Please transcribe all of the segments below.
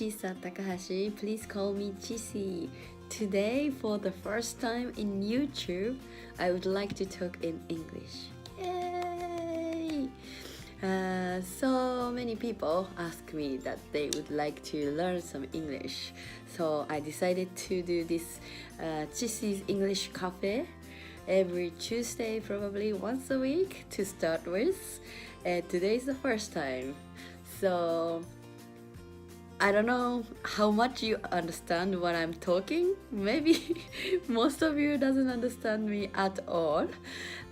Chisa Takahashi. Please call me Chisi. Today, for the first time in YouTube, I would like to talk in English. Yay! So many people ask me that they would like to learn some English. So I decided to do this Chisi's English Cafe every Tuesday, probably once a week to start with. And today is the first time. So I don't know how much you understand what I'm talking. Maybe most of you doesn't understand me at all.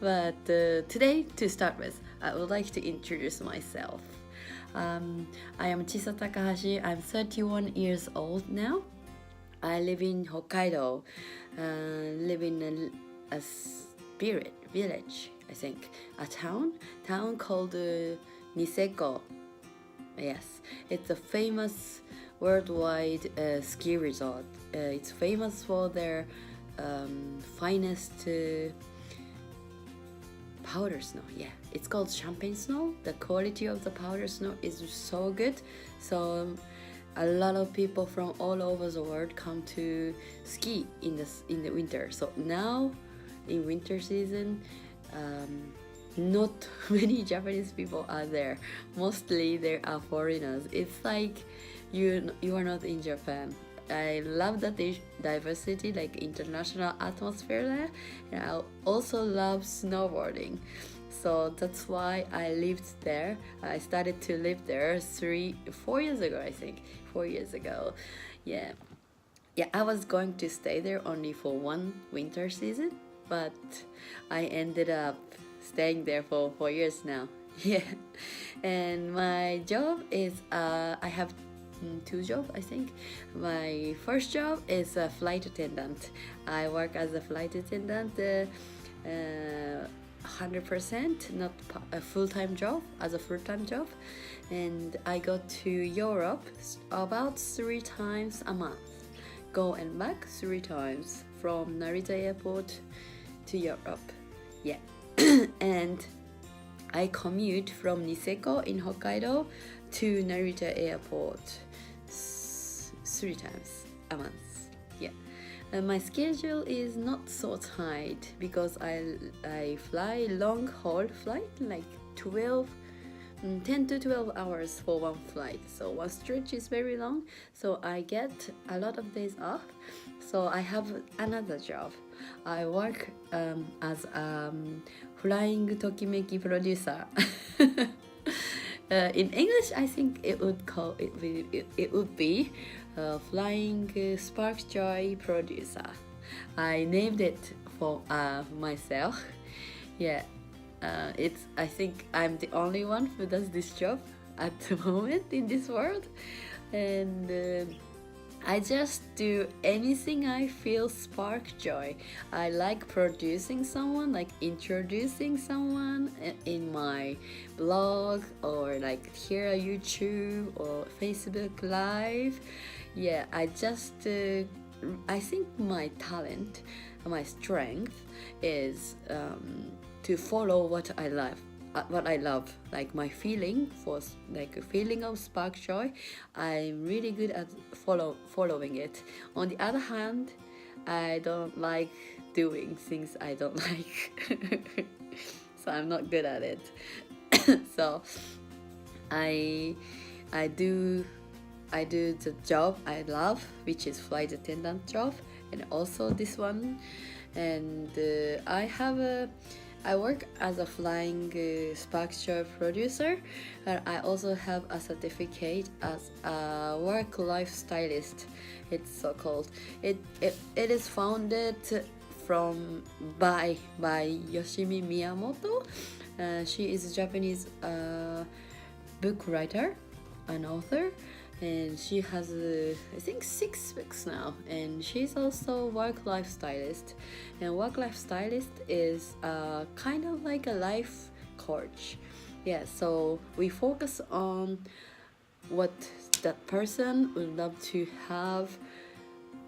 But today, to start with, I would like to introduce myself. I am Chisa Takahashi. I'm 31 years old now. I live in Hokkaido. Live in a spirit village, I think. A town called Niseko. Yes, it's a famous worldwide ski resort. It's famous for their finest powder snow. Yeah, it's called champagne snow. The quality of the powder snow is so good. So a lot of people from all over the world come to ski in the winter. So now in winter season, not many Japanese people are there. Mostly there are foreigners. It's like you are not in Japan. I love the diversity, like international atmosphere there, and I also love snowboarding. So that's why I lived there. I started to live there 4 years ago, I think. 4 years ago. Yeah, I was going to stay there only for one winter season, but I ended up staying there for 4 years now. Yeah, and my job is I have two jobs, I think. My first job is a flight attendant. I work as a flight attendant 100%, not a full-time job, as a full-time job. And I go to Europe about 3 times a month. Go and back 3 times from Narita Airport to Europe. Yeah. And I commute from Niseko in Hokkaido to Narita Airport 3 times a month. Yeah, and my schedule is not so tight because I fly long haul flight, like 10 to 12 hours for one flight. So one stretch is very long, so I get a lot of days off. So I have another job. I work as a flying tokimeki producer. In English, I think it would be flying spark joy producer. I named it for myself. Yeah, I think I'm the only one who does this job at the moment in this world, and I just do anything I feel spark joy. I like producing someone, like introducing someone in my blog, or like here on YouTube or Facebook Live. Yeah, I think my talent, my strength is to follow what I love, like my feeling for like a feeling of spark joy. I'm really good at following it. On the other hand, I don't like doing things I don't like. So I'm not good at it. So I do the job I love, which is flight attendant job, and also this one. And I work as a flying spark joy producer, and I also have a certificate as a work-life stylist. It's so called. It is founded by Yoshimi Miyamoto. She is a Japanese book writer, an author, and she has I think 6 books now, and she's also work-life stylist. And work-life stylist is kind of like a life coach. Yeah, so we focus on what that person would love to have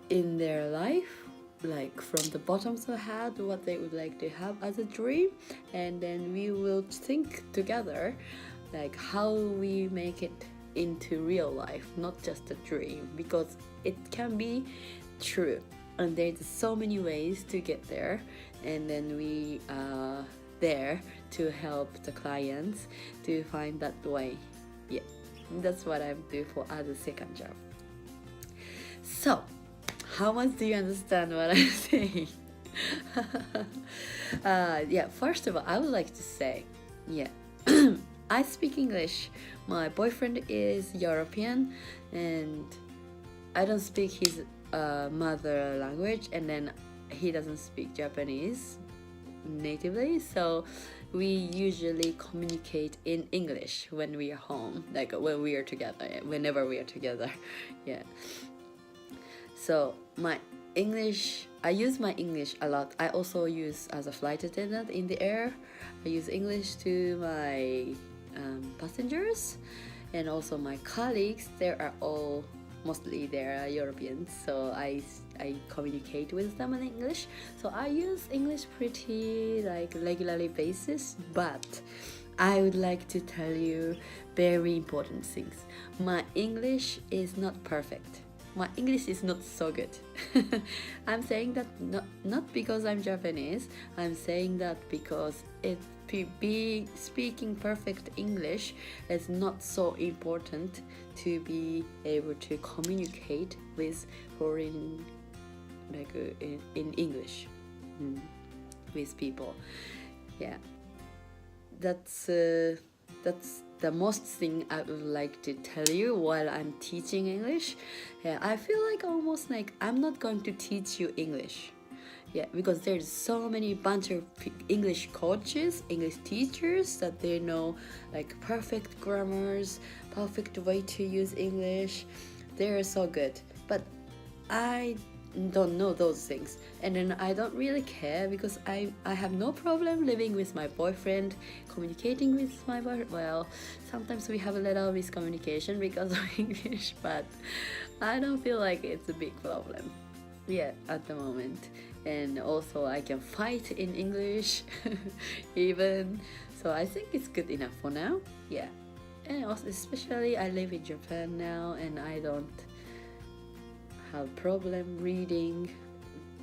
in their life, like from the bottom of the head, what they would like to have as a dream, and then we will think together like how we make it into real life, not just a dream, because it can be true and there's so many ways to get there, and then we are there to help the clients to find that way. Yeah, that's what I'm doing for as a second job. So how much do you understand what I'm saying? Yeah, first of all, I would like to say, yeah, I speak English. My boyfriend is European and I don't speak his mother language, and then he doesn't speak Japanese natively, so we usually communicate in English when we are home, like when we are together, whenever we are together. Yeah, so my English, I use my English a lot. I also use as a flight attendant in the air. I use English to my passengers, and also my colleagues. They are all mostly they're Europeans, so I communicate with them in English. So I use English pretty like regularly basis, but I would like to tell you very important things. My English is not perfect. My English is not so good. I'm saying that not because I'm Japanese. I'm saying that because speaking perfect English is not so important to be able to communicate with foreign, like in English, with people. Yeah, that's the most thing I would like to tell you while I'm teaching English. Yeah, I feel like almost like I'm not going to teach you English. Yeah, because there's so many bunch of English coaches, English teachers that they know like perfect grammars, perfect way to use English. They're so good, but I don't know those things, and then I don't really care because I have no problem living with my boyfriend, communicating with my boyfriend. Well, sometimes we have a little miscommunication because of English, but I don't feel like it's a big problem, yeah, at the moment. And also I can fight in English even, so I think it's good enough for now. Yeah, and also especially I live in Japan now, and I don't have problem reading.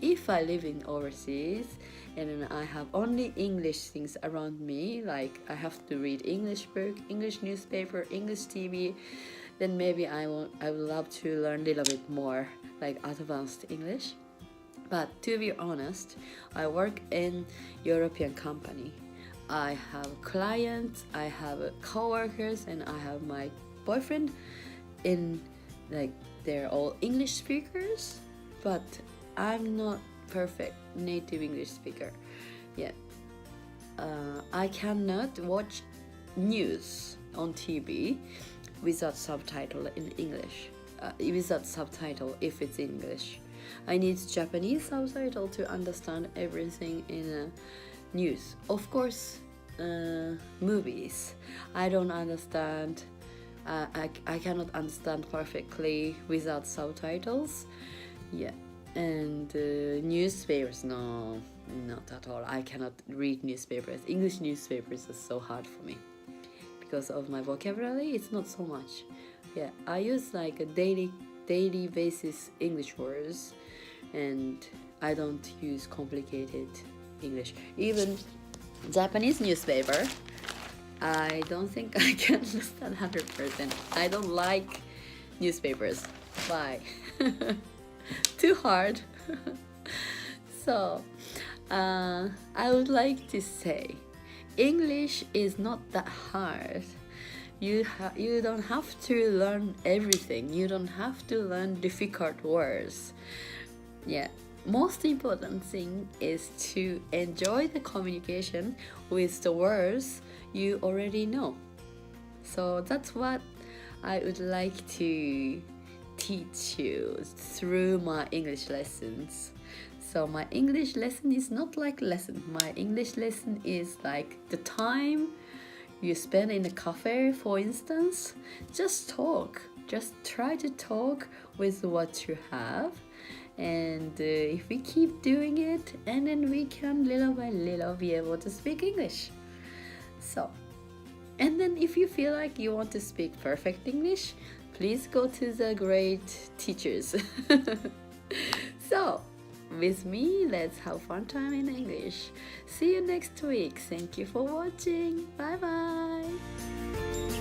If I live in overseas and then I have only English things around me, like I have to read English book, English newspaper, English TV, then maybe I would love to learn a little bit more like advanced English. But to be honest, I work in European company. I have clients, I have co-workers, and I have my boyfriend in like they're all English speakers, but I'm not perfect native English speaker. Yeah, I cannot watch news on TV without subtitle in English. Without subtitle if it's English. I need Japanese subtitle to understand everything in news. Of course, movies. I don't understand. I cannot understand perfectly without subtitles. Yeah, and newspapers, no, not at all. I cannot read newspapers. English newspapers are so hard for me because of my vocabulary. It's not so much. Yeah, I use like a daily basis English words, and I don't use complicated English. Even Japanese newspaper, I don't think I can understand 100%. I don't like newspapers. Why? Too hard. So I would like to say English is not that hard. You don't have to learn everything. You don't have to learn difficult words. Yeah, most important thing is to enjoy the communication with the words you already know. So that's what I would like to teach you through my English lessons. So my English lesson is not like lesson. My English lesson is like the time you spend in a cafe, for instance. Just talk. Just try to talk with what you have. And if we keep doing it, and then we can little by little be able to speak English. So And then if you feel like you want to speak perfect English, please go to the great teachers. So, with me, let's have fun time in English. See you next week. Thank you for watching. Bye bye.